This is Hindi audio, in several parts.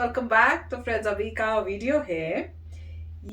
Welcome back. तो फ्रेंड्स, अभी का वीडियो है,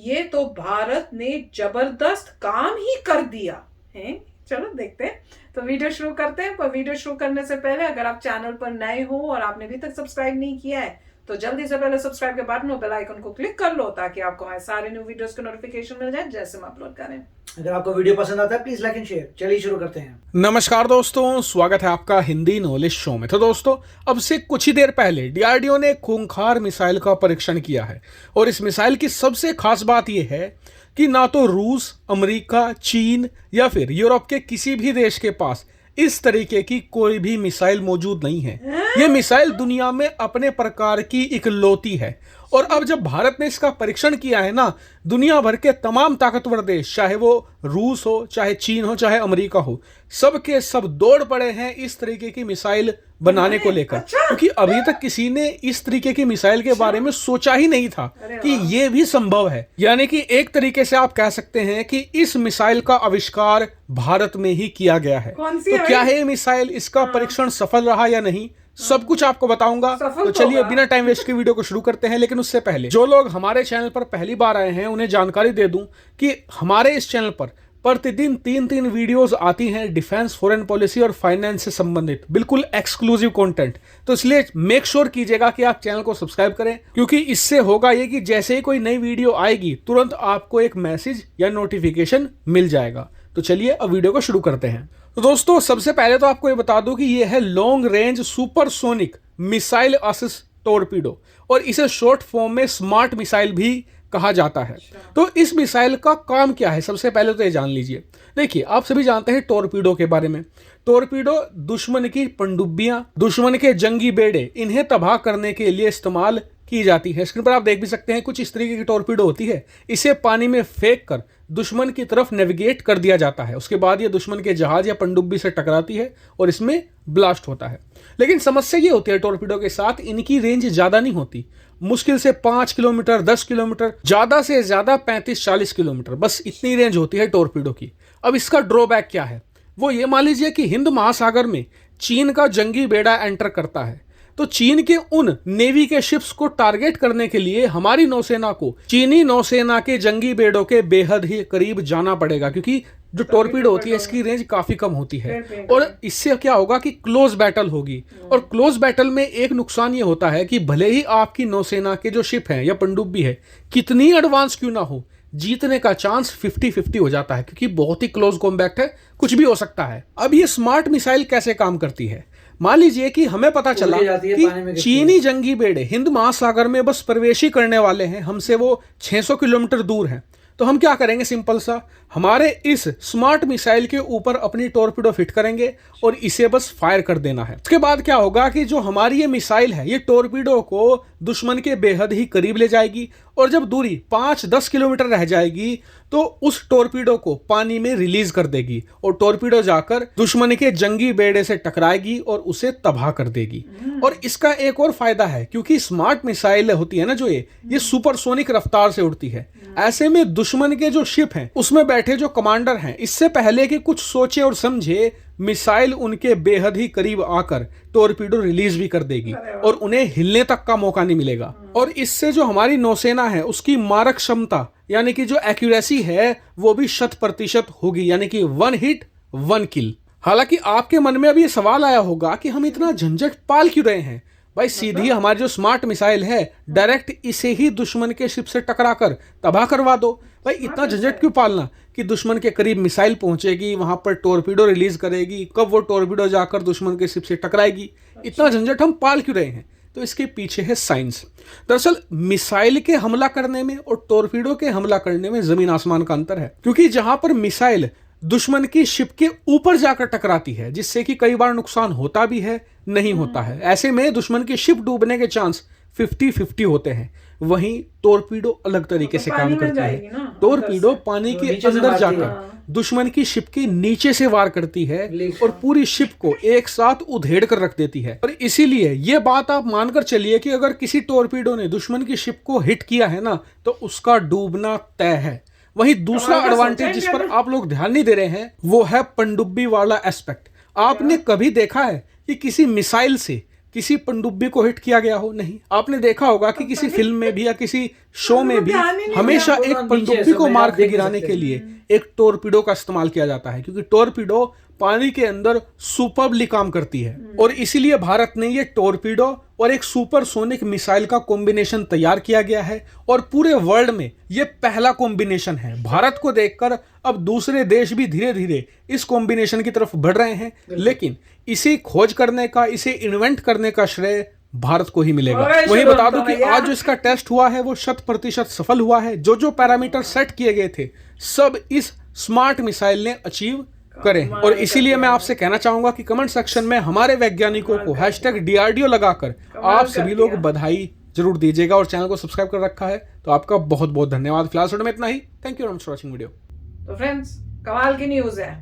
ये तो भारत ने जबरदस्त काम ही कर दिया है। चलो देखते हैं। तो वीडियो शुरू करते हैं। पर वीडियो शुरू करने से पहले अगर आप चैनल पर नए हो और आपने अभी तक सब्सक्राइब नहीं किया है तो जल्दी से पहले सब्सक्राइब के बटन और बेल आइकन को क्लिक कर लो ताकि आपको हमारे सारे न्यू वीडियोस के नोटिफिकेशन मिल जाए जैसे हम अपलोड करें। अगर आपको वीडियो पसंद आता है प्लीज लाइक एंड शेयर। चलिए शुरू करते हैं। नमस्कार दोस्तों, स्वागत है आपका हिंदी नॉलेज शो में। तो दोस्तों, अब से कुछ ही देर पहले डीआरडीओ ने खूंखार मिसाइल का परीक्षण किया है और इस मिसाइल की सबसे खास बात यह है कि ना तो रूस, अमेरिका, चीन या फिर यूरोप के किसी भी देश के पास इस तरीके की कोई भी मिसाइल मौजूद नहीं है। यह मिसाइल दुनिया में अपने प्रकार की इकलौती है और अब जब भारत ने इसका परीक्षण किया है ना, दुनिया भर के तमाम ताकतवर देश, चाहे वो रूस हो, चाहे चीन हो, चाहे अमेरिका हो, सब के सब दौड़ पड़े हैं इस तरीके की मिसाइल बनाने को लेकर। क्योंकि अभी तक किसी ने इस तरीके की मिसाइल के बारे में सोचा ही नहीं था कि ये भी संभव है। यानी कि एक तरीके से आप कह सकते हैं कि इस मिसाइल का आविष्कार भारत में ही किया गया है। तो क्या है ये मिसाइल, इसका परीक्षण सफल रहा या नहीं, सब कुछ आपको बताऊंगा। तो चलिए बिना टाइम वेस्ट के वीडियो को शुरू करते हैं। लेकिन उससे पहले जो लोग हमारे चैनल पर पहली बार आए हैं उन्हें जानकारी दे दूं कि हमारे इस चैनल पर प्रतिदिन 3 वीडियोस आती हैं डिफेंस, फॉरेन पॉलिसी और फाइनेंस से संबंधित, बिल्कुल एक्सक्लूसिव कंटेंट। तो इसलिए मेक श्योर कीजिएगा कि आप चैनल को सब्सक्राइब करें, क्योंकि इससे होगा ये कि जैसे ही कोई नई वीडियो आएगी तुरंत आपको एक मैसेज या नोटिफिकेशन मिल जाएगा। तो चलिए अब वीडियो को शुरू करते हैं। तो दोस्तों, सबसे पहले तो आपको ये बता दूं कि ये है long range supersonic missile assist torpedo और इसे शॉर्ट फॉर्म में स्मार्ट मिसाइल भी कहा जाता है। तो इस मिसाइल का काम क्या है, सबसे पहले तो ये जान लीजिए। देखिए, आप सभी जानते हैं टॉर्पीडो के बारे में। टॉर्पीडो दुश्मन की पनडुब्बियां, दुश्मन के जंगी बेड़े, इन्हें तबाह करने के लिए इस्तेमाल की जाती है। स्क्रीन पर आप देख भी सकते हैं, कुछ इस तरीके की टॉर्पीडो होती है। इसे पानी में फेंक कर दुश्मन की तरफ नेविगेट कर दिया जाता है। उसके बाद ये दुश्मन के जहाज या पनडुब्बी से टकराती है और इसमें ब्लास्ट होता है। लेकिन समस्या ये होती है टॉर्पीडो के साथ, इनकी रेंज ज्यादा नहीं होती। मुश्किल से 5 किलोमीटर, 10 किलोमीटर, ज्यादा से ज्यादा 35-40 किलोमीटर, बस इतनी रेंज होती है टॉर्पीडो की। अब इसका ड्रॉबैक क्या है, वो ये मान लीजिए कि हिंद महासागर में चीन का जंगी बेड़ा एंटर करता है तो चीन के उन नेवी के शिप्स को टारगेट करने के लिए हमारी नौसेना को चीनी नौसेना के जंगी बेड़ों के बेहद ही करीब जाना पड़ेगा, क्योंकि जो टॉर्पीडो होती है इसकी रेंज काफी कम होती है। और इससे क्या होगा कि क्लोज बैटल होगी, और क्लोज बैटल में एक नुकसान ये होता है कि भले ही आपकी नौसेना के जो शिप हैं या पनडुब्बी है कितनी एडवांस क्यों ना हो, जीतने का चांस 50-50 हो जाता है, क्योंकि बहुत ही क्लोज कॉम्बैट है, कुछ भी हो सकता है। अब ये स्मार्ट मिसाइल कैसे काम करती है, मान लीजिए कि हमें पता चला कि चीनी जंगी बेड़े हिंद महासागर में बस प्रवेश ही करने वाले हैं, हमसे वो 600 किलोमीटर दूर हैं। तो हम क्या करेंगे, सिंपल सा, हमारे इस स्मार्ट मिसाइल के ऊपर अपनी टॉर्पीडो फिट करेंगे और इसे बस फायर कर देना है। उसके बाद क्या होगा कि जो हमारी ये मिसाइल है ये टॉर्पीडो को दुश्मन के बेहद ही करीब ले जाएगी और जब दूरी 5-10 किलोमीटर रह जाएगी तो उस टॉर्पीडो को पानी में रिलीज कर देगी और टॉर्पीडो जाकर दुश्मन के जंगी बेड़े से टकराएगी और उसे तबाह कर देगी। और इसका एक और फायदा है, क्योंकि स्मार्ट मिसाइल होती है ना जो ये सुपरसोनिक रफ्तार से उड़ती है। ऐसे में दुश्मन के जो शिप हैं उसमें बैठे जो कमांडर हैं, इससे पहले कि कुछ सोचे और समझे, मिसाइल उनके बेहद ही करीब आकर टॉर्पीडो रिलीज भी कर देगी और उन्हें हिलने तक का मौका नहीं मिलेगा। और इससे जो हमारी नौसेना है उसकी मारक क्षमता यानी कि जो एक्यूरेसी है वो भी 100% होगी, यानी कि 1 हिट 1 किल। हालांकि आपके मन में अब ये सवाल आया होगा कि हम इतना झंझट पाल क्यों रहे हैं। भाई सीधी हमारी जो स्मार्ट मिसाइल है डायरेक्ट इसे ही दुश्मन के शिप से टकरा कर तबाह करवा दो। भाई इतना झंझट क्यों पालना कि दुश्मन के करीब मिसाइल पहुंचेगी, वहां पर टॉर्पीडो रिलीज करेगी, कब वो टॉर्पीडो जाकर दुश्मन के शिप से टकराएगी, इतना झंझट हम पाल क्यों रहे हैं। तो इसके पीछे है साइंस। दरअसल मिसाइल के हमला करने में और टॉर्पीडो के हमला करने में जमीन आसमान का अंतर है, क्योंकि जहां पर मिसाइल दुश्मन की शिप के ऊपर जाकर टकराती है जिससे कि कई बार नुकसान होता भी है, नहीं होता है, ऐसे में दुश्मन की शिप डूबने के चांस 50-50 होते हैं। वहीं टॉर्पीडो अलग तरीके से काम करता है। टॉर्पीडो पानी के अंदर जाकर दुश्मन की शिप के नीचे से वार करती है और पूरी शिप को एक साथ उधेड़ कर रख देती है। और इसीलिए ये बात आप मानकर चलिए कि अगर किसी टॉर्पीडो ने दुश्मन की शिप को हिट किया है ना तो उसका डूबना तय है। वहीं दूसरा एडवांटेज जिस पर आप लोग ध्यान नहीं दे रहे हैं वो है पनडुब्बी वाला एस्पेक्ट। आपने कभी देखा है कि किसी मिसाइल से किसी पनडुब्बी को हिट किया गया हो? नहीं। आपने देखा होगा कि किसी फिल्म में भी या किसी शो में भी हमेशा एक पनडुब्बी को मार कर गिराने के लिए एक टोरपीडो का इस्तेमाल किया जाता है, क्योंकि टोरपीडो पानी के अंदर सुपरबली काम करती है। और इसीलिए भारत ने ये टोरपीडो और एक सुपरसोनिक मिसाइल का कॉम्बिनेशन तैयार किया गया है, और पूरे वर्ल्ड में ये पहला कॉम्बिनेशन है। भारत को देखकर अब दूसरे देश भी धीरे धीरे इस कॉम्बिनेशन की तरफ बढ़ रहे हैं, लेकिन इसे खोज करने का, इसे इन्वेंट करने का श्रेय भारत को ही मिलेगा। वही बता दूं कि आज जो इसका टेस्ट हुआ है वो 100% सफल हुआ है। जो जो पैरामीटर सेट किए गए थे सब इस स्मार्ट मिसाइल ने अचीव करें। और इसीलिए मैं आपसे कहना चाहूंगा कि कमेंट सेक्शन में हमारे वैज्ञानिकों को #DRDO लगाकर आप सभी लोग बधाई जरूर दीजिएगा, और चैनल को सब्सक्राइब कर रखा है तो आपका बहुत बहुत धन्यवाद। फिलहाल वीडियो में इतना ही। Thank you for watching video. तो फ्रेंड्स, कमाल की न्यूज है,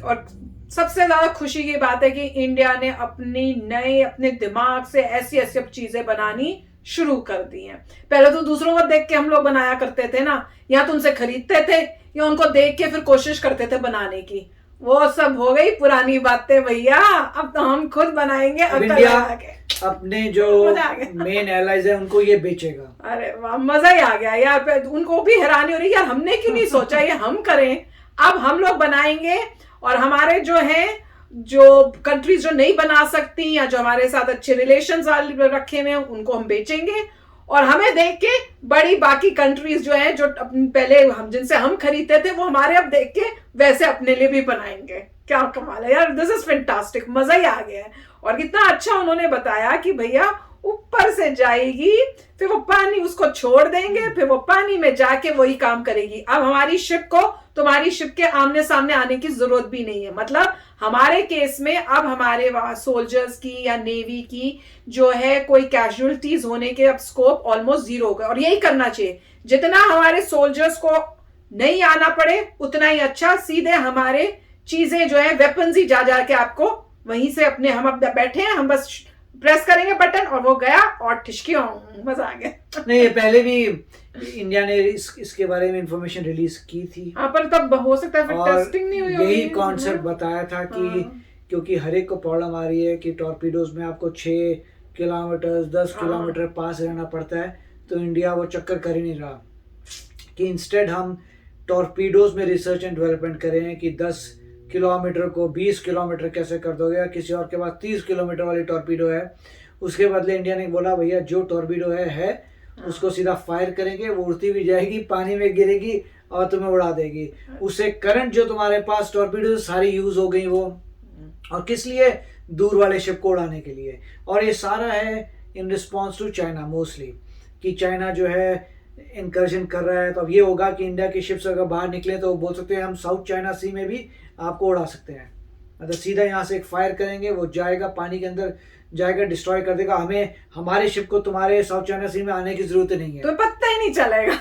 और सबसे ज्यादा खुशी की बात है कि इंडिया ने अपने दिमाग से ऐसी ऐसी चीजें बनानी शुरू कर दी हैं। पहले तो दूसरों को देख के हम लोग बनाया करते थे ना, या तो उनसे खरीदते थे या उनको देख के फिर कोशिश करते थे बनाने की। वो सब हो गई पुरानी बातें भैया, अब तो हम खुद बनाएंगे। अब इंडिया अपने जो मेन एलाइज है उनको ये बेचेगा। अरे वाह, मजा ही आ गया यार। उनको भी हैरानी हो रही है यार, हमने क्यों नहीं सोचा ये हम करें। अब हम लोग बनाएंगे, और हमारे जो कंट्रीज जो नहीं बना सकती या जो हमारे साथ अच्छे रिलेशंस रखे हुए हैं उनको हम बेचेंगे, और हमें देख के बड़ी बाकी कंट्रीज जो है, जो पहले जिनसे हम खरीदते थे, वो हमारे अब देख के वैसे अपने लिए भी बनाएंगे। क्या कमाल है यार, दिस इज फैंटास्टिक, मजा ही आ गया है। और कितना अच्छा उन्होंने बताया कि भैया ऊपर से जाएगी, फिर वो पानी उसको छोड़ देंगे, फिर वो पानी में जाके वही काम करेगी। अब हमारी शिप को तुम्हारी शिप के आमने सामने आने की जरूरत भी नहीं है। मतलब हमारे केस में अब हमारे वहां सोल्जर्स की या नेवी की जो है कोई कैजुअलिटीज होने के अब स्कोप ऑलमोस्ट 0 हो गए, और यही करना चाहिए। जितना हमारे सोल्जर्स को नहीं आना पड़े उतना ही अच्छा। सीधे हमारे चीजें जो है वेपन्स ही जा के आपको वहीं से अपने, हम अब बैठे हैं, हम बस प्रेस करेंगे बटन और वो गया, और ठिशकी मजा आ गया। नहीं, पहले भी इंडिया ने इसके बारे में इंफॉर्मेशन रिलीज की थी। हाँ, पर तब हो सकता है फिर टेस्टिंग नहीं हुई होगी। यही कॉन्सेप्ट बताया था कि क्योंकि हर एक को प्रॉब्लम आ रही है कि टॉर्पीडोज में आपको 6 किलोमीटर 10 किलोमीटर पास रहना पड़ता है, तो इंडिया वो चक्कर कर ही नहीं रहा कि इंस्टेड हम टॉर्पीडोज में रिसर्च एंड डेवलपमेंट करें कि 10 किलोमीटर को 20 किलोमीटर कैसे कर दोगे, या किसी और के पास 30 किलोमीटर वाली टॉर्पीडो है। उसके बदले इंडिया ने बोला भैया जो टॉर्पीडो है उसको सीधा फायर करेंगे, वो उड़ती भी जाएगी, पानी में गिरेगी और तुम्हें उड़ा देगी। उससे करंट जो तुम्हारे पास टॉर्पीडो सारी यूज हो गई वो, और किस लिए, दूर वाले शिप को उड़ाने के लिए। और ये सारा है in response to China mostly, कि चाइना जो है इंकर्जन कर रहा है। तो अब ये होगा कि इंडिया की शिप्स अगर बाहर निकले तो बोल सकते हैं हम साउथ चाइना सी में भी आपको उड़ा सकते हैं। मतलब सीधा यहाँ से एक फायर करेंगे, वो जाएगा पानी के अंदर जाएगा, डिस्ट्रॉय कर देगा। हमें हमारे शिप को तुम्हारे साउथ चाइना सी में आने की जरूरत नहीं है, तो पता ही नहीं चलेगा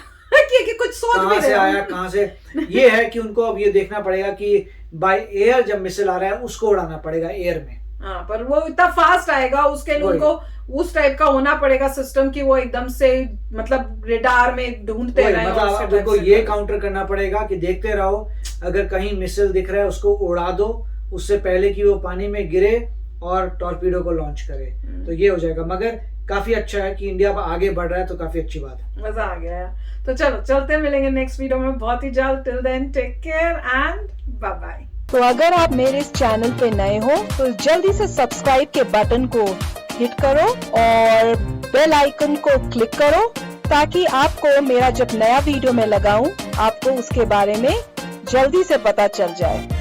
कि कुछ सोच कहाँ से आया कहाँ से। ये है कि उनको अब ये देखना पड़ेगा कि बाय एयर जब मिसाइल आ रहा है उसको उड़ाना पड़ेगा एयर में। हाँ, पर वो इतना फास्ट आएगा, उसके लिए उनको उस टाइप का होना पड़ेगा सिस्टम कि वो एकदम से मतलब रेडार में ढूंढते रहे। मतलब उनको ये काउंटर करना पड़ेगा कि देखते रहो, अगर कहीं मिसाइल दिख रहा है उसको उड़ा दो उससे पहले कि वो पानी में गिरे और टॉर्पीडो को लॉन्च करे, तो ये हो जाएगा। मगर काफी अच्छा है कि इंडिया आगे बढ़ रहा है, तो काफी अच्छी बात है। मजा आ गया। तो चलो चलते मिलेंगे नेक्स्ट वीडियो में बहुत ही जल्द। Till then take care and bye bye. तो अगर आप मेरे इस चैनल पे नए हो तो जल्दी से सब्सक्राइब के बटन को हिट करो और बेल आइकन को क्लिक करो, ताकि आपको मेरा जब नया वीडियो मैं लगाऊं आपको उसके बारे में जल्दी से पता चल जाए।